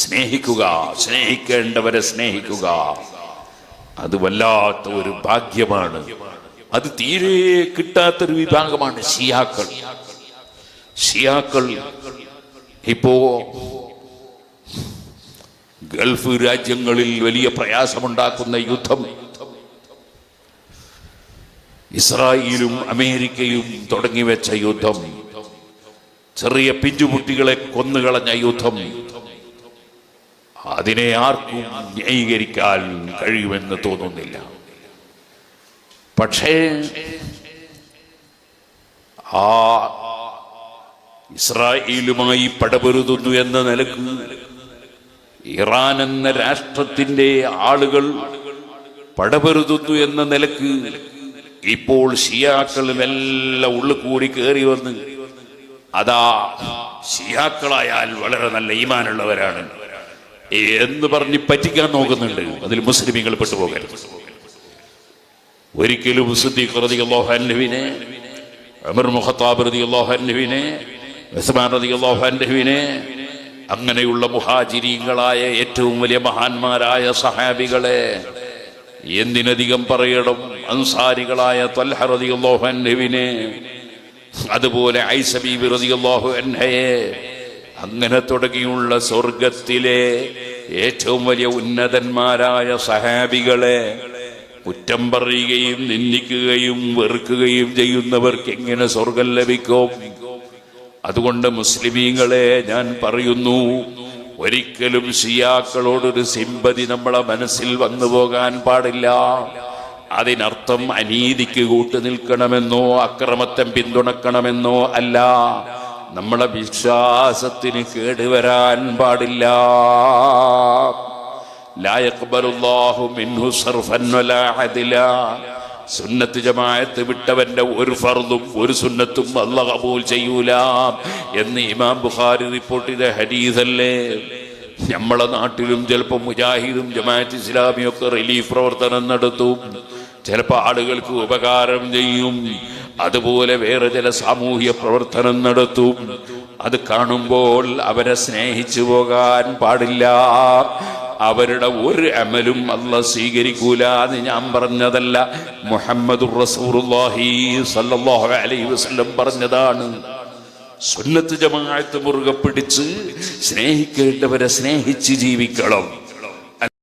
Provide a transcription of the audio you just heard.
സ്നേഹിക്കുക, സ്നേഹിക്കേണ്ടവരെ സ്നേഹിക്കുക. അത് വല്ലാത്ത ഒരു ഭാഗ്യമാണ്. അത് തീരെ കിട്ടാത്തൊരു വിഭാഗമാണ് ഷിയാക്കൾ. ഷിയാക്കൾ ഇപ്പോ ഗൾഫ് രാജ്യങ്ങളിൽ വലിയ പ്രയാസമുണ്ടാക്കുന്ന യുദ്ധം, ഇസ്രായേലും അമേരിക്കയും തുടങ്ങിവെച്ച യുദ്ധം, ചെറിയ പിഞ്ചുകുട്ടികളെ കൊന്നുകളഞ്ഞ യുദ്ധം, അതിനെ ആർക്കും ന്യായീകരിക്കാൻ കഴിയുമെന്ന് തോന്നുന്നില്ല. പക്ഷേ ആ ഇസ്രായേലുമായി പടപൊരുതുന്നു എന്ന നിലക്ക് ഇറാൻ എന്ന രാഷ്ട്രത്തിന്റെ ആളുകൾ പടപൊരുതുന്നു എന്ന നിലക്ക് ഇപ്പോൾ ഷിയാക്കളും എല്ലാം ഉള്ളിൽ കൂടി കയറി വന്ന് അതാ ഷിയാക്കളായാൽ വളരെ നല്ല ഈമാനുള്ളവരാണ് എന്ന് പറഞ്ഞ് പറ്റിക്കാൻ നോക്കുന്നുണ്ട്. അതിൽ മുസ്ലിമീങ്ങൾ പെട്ടുപോകരുത്. ഒരിക്കലും സിദ്ദീഖ് റളിയല്ലാഹു അൻഹുവിനെ, ഉമർ ഖത്താബ് റളിയല്ലാഹു അൻഹുവിനെ, ഉസ്മാൻ റളിയല്ലാഹു അൻഹുവിനെ, അങ്ങനെയുള്ള മുഹാജിരീങ്ങളായ ഏറ്റവും വലിയ മഹാന്മാരായ സഹാബികളെ, എന്തിനധികം പറയണം അൻസാരികളായ ത്വൽഹ റളിയല്ലാഹു അൻഹുവിനെ, അതുപോലെ ഐസ ബീബി റളിയല്ലാഹു അൻഹയെ, അങ്ങനെ തുടങ്ങിയുള്ള സ്വർഗത്തിലെ ഏറ്റവും വലിയ ഉന്നതന്മാരായ സഹാബികളെ കുറ്റം പറയുകയും നിന്ദിക്കുകയും വെറുക്കുകയും ചെയ്യുന്നവർക്ക് എങ്ങനെ സ്വർഗം ലഭിക്കും? അതുകൊണ്ട് മുസ്ലിമീങ്ങളെ ഞാൻ പറയുന്നു, ഒരിക്കലും ഷിയാക്കളോടൊരു സിമ്പതി നമ്മളെ മനസ്സിൽ വന്നു പോകാൻ പാടില്ല. അതിനർത്ഥം അനീതിക്ക് കൂട്ടു നിൽക്കണമെന്നോ അക്രമത്തെ പിന്തുണക്കണമെന്നോ അല്ല. നമ്മളെ വിശ്വാസത്തിന് കേടുവരാൻ പാടില്ല. ലാ യഖ്ബലുല്ലാഹു മിൻഹു സർഫൻ വലാ അദ്ലാ. സുന്നത്ത് ജമാഅത്ത് വിട്ടവന്റെ ഒരു ഫർദും ഒരു സുന്നത്തും അല്ലാഹു ഖബൂൽ ചെയ്യൂല എന്ന് ഇമാം ബുഖാരി റിപ്പോർട്ട് ചെയ്ത ഹദീസല്ലേ. നമ്മളെ നാട്ടിലും ചിലപ്പോൾ മുജാഹിദും ജമാഅത്ത് ഇസ്ലാമിയൊക്കെ റിലീഫ് പ്രവർത്തനം നടത്തും, ചിലപ്പോൾ ആളുകൾക്ക് ഉപകാരം ചെയ്യും. അതുപോലെ വേറെ ചില സാമൂഹ്യ പ്രവർത്തനം നടത്തും. അത് കാണുമ്പോൾ അവരെ സ്നേഹിച്ചു പോകാൻ പാടില്ല. അവരുടെ ഒരു അമലും അല്ലാഹു സ്വീകരിക്കൂല എന്ന് ഞാൻ പറഞ്ഞതല്ല, മുഹമ്മദുർ റസൂലുള്ളാഹി സ്വല്ലല്ലാഹു അലൈഹി വസല്ലം പറഞ്ഞതാണ്. സുന്നത്ത് ജമാഅത്ത് മുറുകെ പിടിച്ച് സ്നേഹിക്കേണ്ടവരെ സ്നേഹിച്ച് ജീവിക്കണം.